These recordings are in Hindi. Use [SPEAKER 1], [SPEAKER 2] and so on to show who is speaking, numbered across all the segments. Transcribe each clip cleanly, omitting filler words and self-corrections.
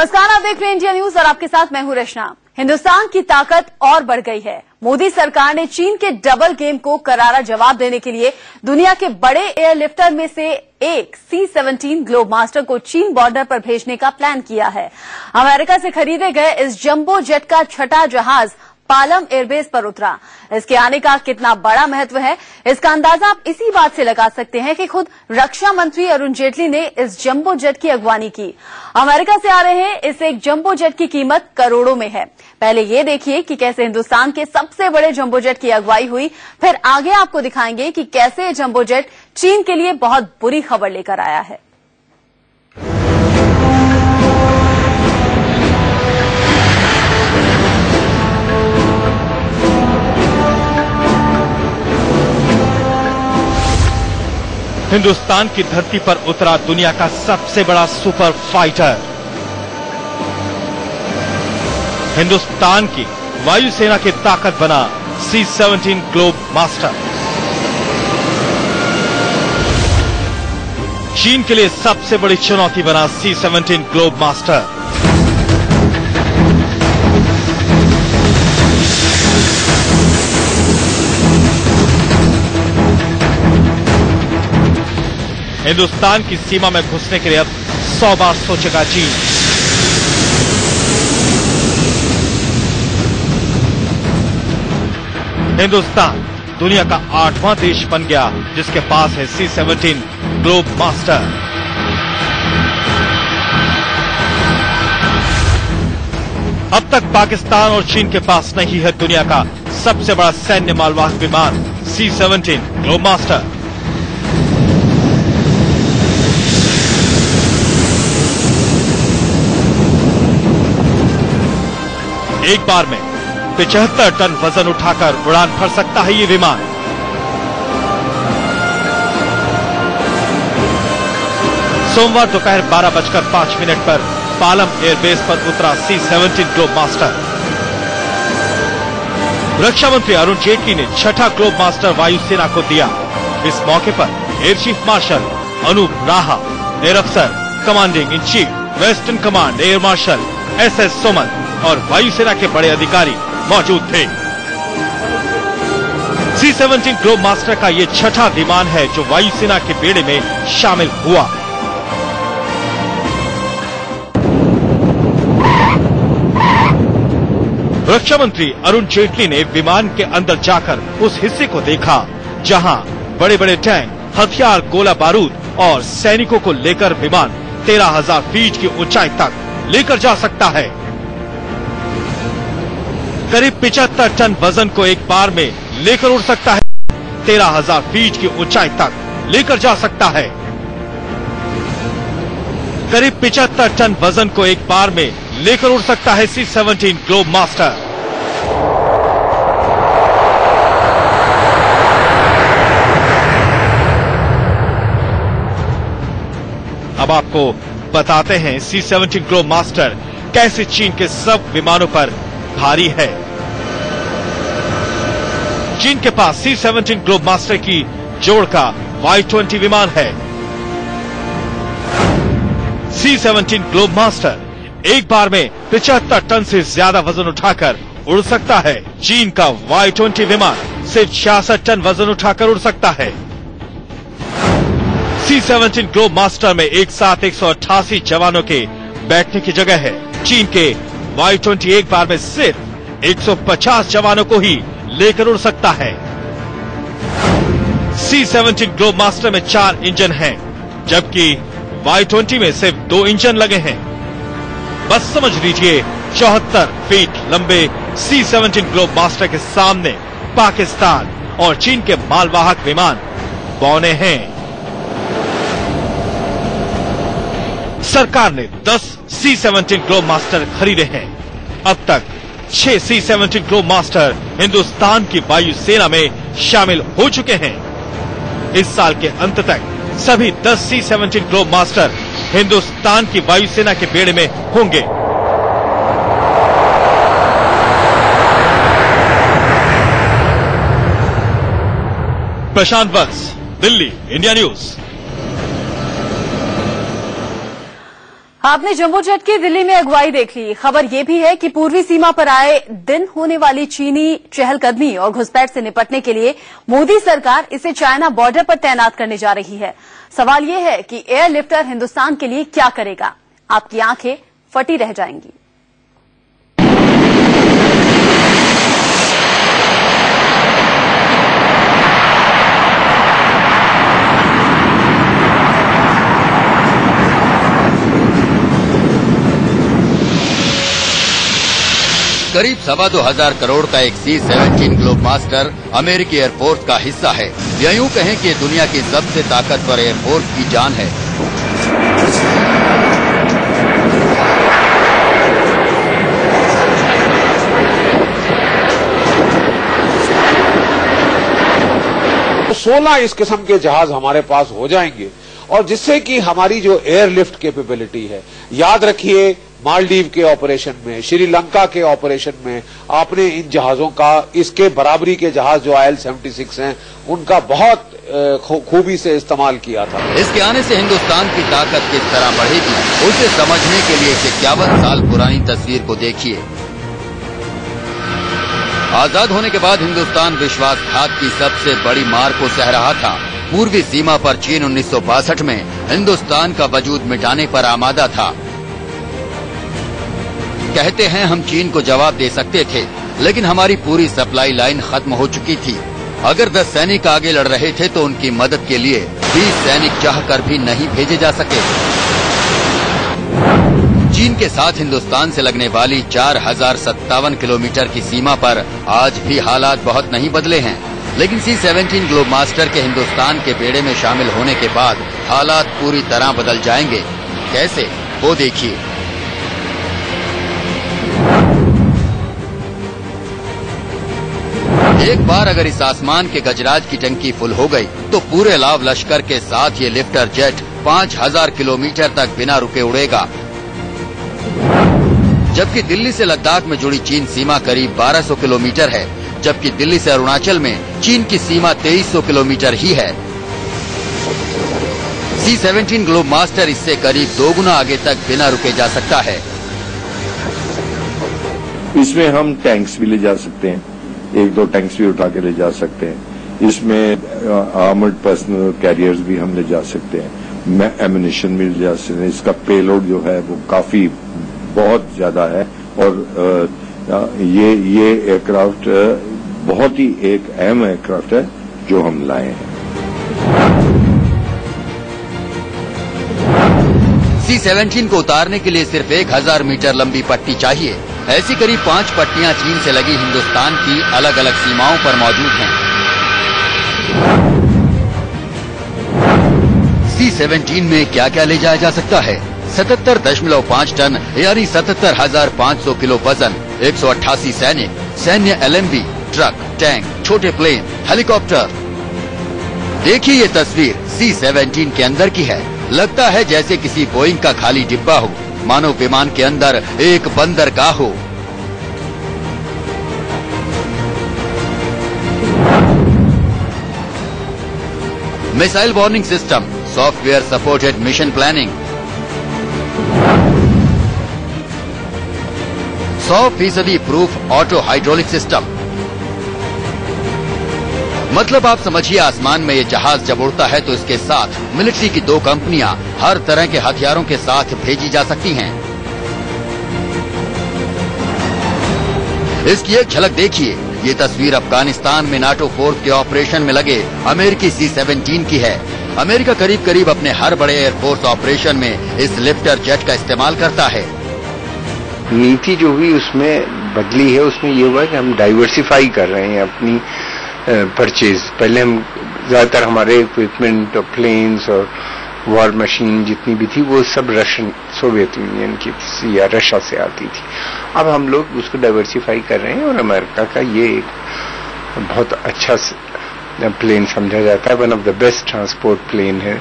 [SPEAKER 1] नमस्कार, आप देख रहे हैं इंडिया न्यूज और आपके साथ मैं हूं रचना। हिंदुस्तान की ताकत और बढ़ गई है। मोदी सरकार ने चीन के डबल गेम को करारा जवाब देने के लिए दुनिया के बड़े एयरलिफ्टर में से एक C-17 ग्लोबमास्टर को चीन बॉर्डर पर भेजने का प्लान किया है। अमेरिका से खरीदे गए इस जंबो जेट का छठा जहाज पालम एयरबेस पर उतरा। इसके आने का कितना बड़ा महत्व है, इसका अंदाजा आप इसी बात से लगा सकते हैं कि खुद रक्षा मंत्री अरुण जेटली ने इस जंबो जेट की अगवानी की। अमेरिका से आ रहे इस एक जंबो जेट की कीमत करोड़ों में है। पहले ये देखिए कि कैसे हिंदुस्तान के सबसे बड़े जंबो जेट की अगुवाई हुई, फिर आगे आपको दिखाएंगे कि कैसे ये जंबो जेट चीन के लिए बहुत बुरी खबर लेकर आया है।
[SPEAKER 2] हिंदुस्तान की धरती पर उतरा दुनिया का सबसे बड़ा सुपर फाइटर। हिंदुस्तान की वायुसेना की ताकत बना C-17 ग्लोबमास्टर। चीन के लिए सबसे बड़ी चुनौती बना C-17 ग्लोबमास्टर। हिंदुस्तान की सीमा में घुसने के लिए अब 100 बार सोचेगा चीन। हिंदुस्तान दुनिया का 8वां देश बन गया जिसके पास है C-17 ग्लोबमास्टर। अब तक पाकिस्तान और चीन के पास नहीं है दुनिया का सबसे बड़ा सैन्य मालवाहक विमान C-17 ग्लोबमास्टर। एक बार में 75 टन वजन उठाकर उड़ान भर सकता है ये विमान। सोमवार दोपहर 12:05 पर पालम एयरबेस पर उतरा C-17 ग्लोबमास्टर। रक्षा मंत्री अरुण जेटली ने छठा ग्लोबमास्टर वायुसेना को दिया। इस मौके पर एयर चीफ मार्शल अनूप राहा, एयर अफसर commanding in chief western command air marshal SS Soman और वायुसेना के बड़े अधिकारी मौजूद थे। C-17 ग्लोबमास्टर का ये छठा विमान है जो वायुसेना के बेड़े में शामिल हुआ। रक्षा मंत्री अरुण जेटली ने विमान के अंदर जाकर उस हिस्से को देखा जहां बड़े बड़े टैंक, हथियार, गोला बारूद और सैनिकों को लेकर विमान 13,000 फीट की ऊंचाई तक लेकर जा सकता है। करीब 75 टन वजन को एक बार में लेकर उड़ सकता है। 13,000 फीट की ऊंचाई तक लेकर जा सकता है। करीब 75 टन वजन को एक बार में लेकर उड़ सकता है C-17 ग्लोबमास्टर। अब आपको बताते हैं C-17 ग्लोबमास्टर कैसे चीन के सब विमानों पर भारी है। चीन के पास C-17 ग्लोबमास्टर की जोड़ का Y-20 विमान है। C-17 ग्लोबमास्टर एक बार में 75 टन से ज्यादा वजन उठाकर उड़ सकता है। चीन का Y-20 विमान सिर्फ 66 टन वजन उठाकर उड़ सकता है। C-17 ग्लोबमास्टर में एक साथ 188 जवानों के बैठने की जगह है। चीन के Y-20 एक बार में सिर्फ 150 जवानों को ही लेकर उड़ सकता है। C-17 ग्लोबमास्टर में 4 इंजन हैं, जबकि Y-20 में सिर्फ 2 इंजन लगे हैं। बस समझ लीजिए 74 फीट लंबे C-17 ग्लोबमास्टर के सामने पाकिस्तान और चीन के मालवाहक विमान बौने हैं। सरकार ने 10 C-17 ग्लोबमास्टर खरीदे हैं। अब तक 6 C-17 ग्लोबमास्टर हिंदुस्तान की वायुसेना में शामिल हो चुके हैं। इस साल के अंत तक सभी 10 C-17 ग्लोबमास्टर हिंदुस्तान की वायुसेना के बेड़े में होंगे। प्रशांत वत्स, दिल्ली, इंडिया न्यूज।
[SPEAKER 1] आपने जंबो जेट की दिल्ली में अगुवाई देख ली। खबर यह भी है कि पूर्वी सीमा पर आए दिन होने वाली चीनी चहलकदमी और घुसपैठ से निपटने के लिए मोदी सरकार इसे चाइना बॉर्डर पर तैनात करने जा रही है। सवाल यह है कि एयरलिफ्टर हिंदुस्तान के लिए क्या करेगा। आपकी आंखें फटी रह जाएंगी।
[SPEAKER 3] करीब 2,25,000 करोड़ का एक C-17 ग्लोबमास्टर अमेरिकी एयरफोर्स का हिस्सा है। या यूं कहें कि दुनिया की सबसे ताकतवर एयरफोर्स की जान है।
[SPEAKER 4] तो 16 इस किस्म के जहाज हमारे पास हो जाएंगे और जिससे कि हमारी जो एयरलिफ्ट कैपेबिलिटी है, याद रखिए मालदीव के ऑपरेशन में, श्रीलंका के ऑपरेशन में आपने इन जहाजों का, इसके बराबरी के जहाज जो IL-76 हैं, उनका बहुत खूबी से इस्तेमाल किया था।
[SPEAKER 3] इसके आने से हिंदुस्तान की ताकत किस तरह बढ़ेगी, उसे समझने के लिए इस 51 साल पुरानी तस्वीर को देखिए। आजाद होने के बाद हिंदुस्तान विश्वासघात की सबसे बड़ी मार को सह रहा था। पूर्वी सीमा पर चीन 1962 में हिंदुस्तान का वजूद मिटाने पर आमादा था। कहते हैं हम चीन को जवाब दे सकते थे, लेकिन हमारी पूरी सप्लाई लाइन खत्म हो चुकी थी। अगर 10 सैनिक आगे लड़ रहे थे तो उनकी मदद के लिए 20 सैनिक चाहकर भी नहीं भेजे जा सके। चीन के साथ हिंदुस्तान से लगने वाली 4057 किलोमीटर की सीमा पर आज भी हालात बहुत नहीं बदले हैं, लेकिन C-17 ग्लोबमास्टर के हिंदुस्तान के बेड़े में शामिल होने के बाद हालात पूरी तरह बदल जाएंगे। कैसे, वो देखिए। एक बार अगर इस आसमान के गजराज की टंकी फुल हो गई तो पूरे लाव लश्कर के साथ ये लिफ्टर जेट 5000 किलोमीटर तक बिना रुके उड़ेगा। जबकि दिल्ली से लद्दाख में जुड़ी चीन सीमा करीब 1200 किलोमीटर है, जबकि दिल्ली से अरुणाचल में चीन की सीमा 2300 किलोमीटर ही है। C-17 ग्लोबमास्टर इससे करीब 2 गुना आगे तक बिना रुके जा सकता है।
[SPEAKER 5] इसमें हम टैंक्स भी ले जा सकते हैं, 1-2 टैंक्स भी उठा के ले जा सकते हैं। इसमें आर्मर्ड पर्सनल कैरियर्स भी हम ले जा सकते हैं, एम्यूनिशन भी ले जा सकते हैं। इसका पेलोड जो है वो काफी बहुत ज्यादा है और ये एयरक्राफ्ट बहुत ही एक अहम एयरक्राफ्ट है जो हम लाए हैं।
[SPEAKER 3] C-17 को उतारने के लिए सिर्फ 1000 मीटर लंबी पट्टी चाहिए। ऐसी करीब 5 पट्टियां चीन से लगी हिंदुस्तान की अलग अलग सीमाओं पर मौजूद हैं। C-17 में क्या क्या ले जाया जा सकता है? 77.5 टन यानी 77,500 किलो वजन, 188 सैन्य LMB, ट्रक, टैंक, छोटे प्लेन, हेलीकॉप्टर। देखिए ये तस्वीर C-17 के अंदर की है। लगता है जैसे किसी बोइंग का खाली डिब्बा हो, मानो विमान के अंदर एक बंदरगाह हो। Missile warning system, software supported mission planning, 100% proof auto hydraulic system. मतलब आप समझिए, आसमान में ये जहाज जब उड़ता है तो इसके साथ मिलिट्री की 2 कंपनियां हर तरह के हथियारों के साथ भेजी जा सकती हैं। इसकी एक झलक देखिए। ये तस्वीर अफगानिस्तान में नाटो फोर्स के ऑपरेशन में लगे अमेरिकी C-17 की है। अमेरिका करीब करीब अपने हर बड़े एयरफोर्स ऑपरेशन में इस लिफ्टर जेट का इस्तेमाल करता है।
[SPEAKER 6] नीति जो हुई उसमें बदली है, उसमें ये हुआ कि हम डाइवर्सिफाई कर रहे हैं अपनी परचेज। पहले हम ज्यादातर हमारे इक्विपमेंट और प्लेन्स और वॉर मशीन जितनी भी थी वो सब रशियन, सोवियत यूनियन की या रशिया से आती थी। अब हम लोग उसको डाइवर्सिफाई कर रहे हैं और अमेरिका का ये एक बहुत अच्छा प्लेन समझा जाता है, one of the best transport plane है।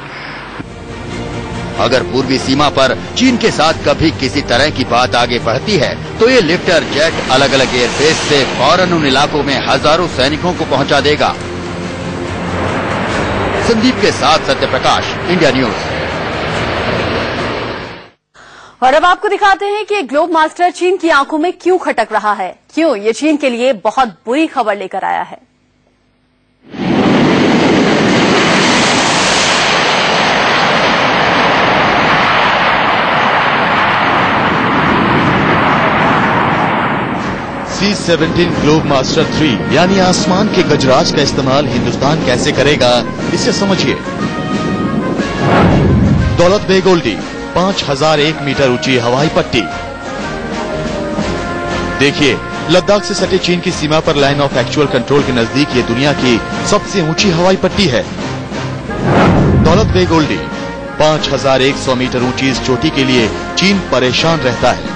[SPEAKER 3] अगर पूर्वी सीमा पर चीन के साथ कभी किसी तरह की बात आगे बढ़ती है तो ये लिफ्टर जेट अलग अलग एयरबेस से फौरन उन इलाकों में हजारों सैनिकों को पहुंचा देगा। संदीप के साथ सत्यप्रकाश, इंडिया न्यूज।
[SPEAKER 1] और अब आपको दिखाते हैं कि ग्लोब मास्टर चीन की आंखों में क्यों खटक रहा है, क्यों ये चीन के लिए बहुत बुरी खबर लेकर आया है।
[SPEAKER 7] C-17 ग्लोब मास्टर 3 यानी आसमान के गजराज का इस्तेमाल हिंदुस्तान कैसे करेगा, इसे समझिए। दौलत बेग ओल्डी 5001 मीटर ऊंची हवाई पट्टी। देखिए, लद्दाख से सटे चीन की सीमा पर लाइन ऑफ एक्चुअल कंट्रोल के नजदीक ये दुनिया की सबसे ऊंची हवाई पट्टी है। दौलत बेग ओल्डी 5100 मीटर ऊंची इस चोटी के लिए चीन परेशान रहता है।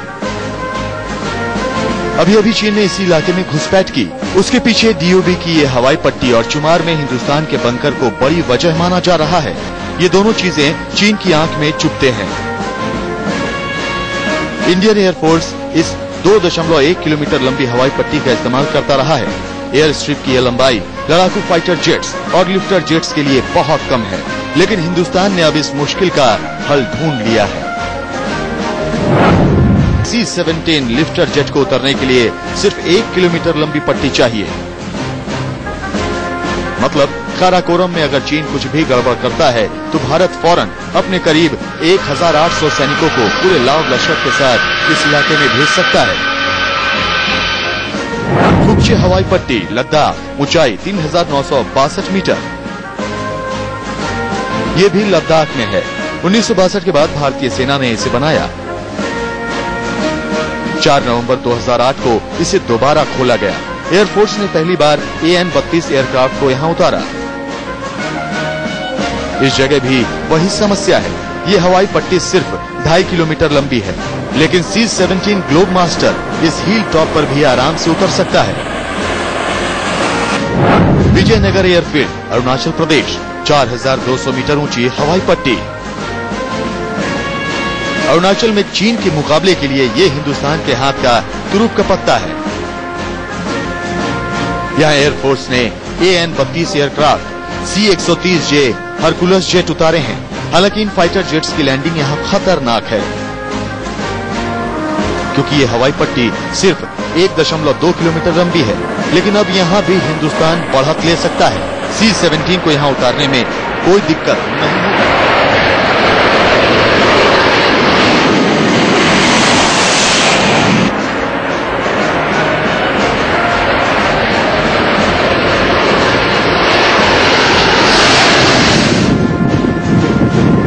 [SPEAKER 7] अभी अभी चीन ने इसी इलाके में घुसपैठ की। उसके पीछे डीओबी की ये हवाई पट्टी और शुमार में हिंदुस्तान के बंकर को बड़ी वजह माना जा रहा है। ये दोनों चीजें चीन की आंख में चुभते हैं। इंडियन एयरफोर्स इस 2.1 किलोमीटर लंबी हवाई पट्टी का इस्तेमाल करता रहा है। एयर स्ट्रिप की यह लंबाई लड़ाकू फाइटर जेट्स और लिफ्टर जेट्स के लिए बहुत कम है, लेकिन हिंदुस्तान ने अब इस मुश्किल का हल ढूंढ लिया है। C-17 लिफ्टर जेट को उतरने के लिए सिर्फ 1 किलोमीटर लंबी पट्टी चाहिए। मतलब काराकोरम में अगर चीन कुछ भी गड़बड़ करता है तो भारत फौरन अपने करीब 1800 सैनिकों को पूरे लाव लश्कर के साथ इस इलाके में भेज सकता है। फुक्चे हवाई पट्टी, लद्दाख, ऊंचाई 3962 मीटर। ये भी लद्दाख में है। 1962 के बाद भारतीय सेना ने इसे बनाया। 4 नवंबर 2008 को इसे दोबारा खोला गया। एयरफोर्स ने पहली बार AN-32 एयरक्राफ्ट को यहां उतारा। इस जगह भी वही समस्या है। ये हवाई पट्टी सिर्फ 2.5 किलोमीटर लंबी है, लेकिन C-17 ग्लोब मास्टर इस हिल टॉप पर भी आराम से उतर सकता है। विजयनगर एयरफील्ड, अरुणाचल प्रदेश, 4200 मीटर ऊंची हवाई पट्टी। अरुणाचल में चीन के मुकाबले के लिए ये हिंदुस्तान के हाथ का तुरुप का पत्ता है। यहाँ एयरफोर्स ने AN-32 aircraft, C-130J Hercules jet उतारे हैं। हालांकि इन फाइटर जेट्स की लैंडिंग यहाँ खतरनाक है, क्योंकि ये हवाई पट्टी सिर्फ 1.2 किलोमीटर लंबी है। लेकिन अब यहाँ भी हिंदुस्तान बढ़त ले सकता है। C-17 को यहाँ उतारने में कोई दिक्कत नहीं होगी।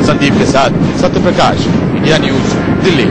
[SPEAKER 7] संदीप के साथ सत्यप्रकाश, इंडिया न्यूज, दिल्ली।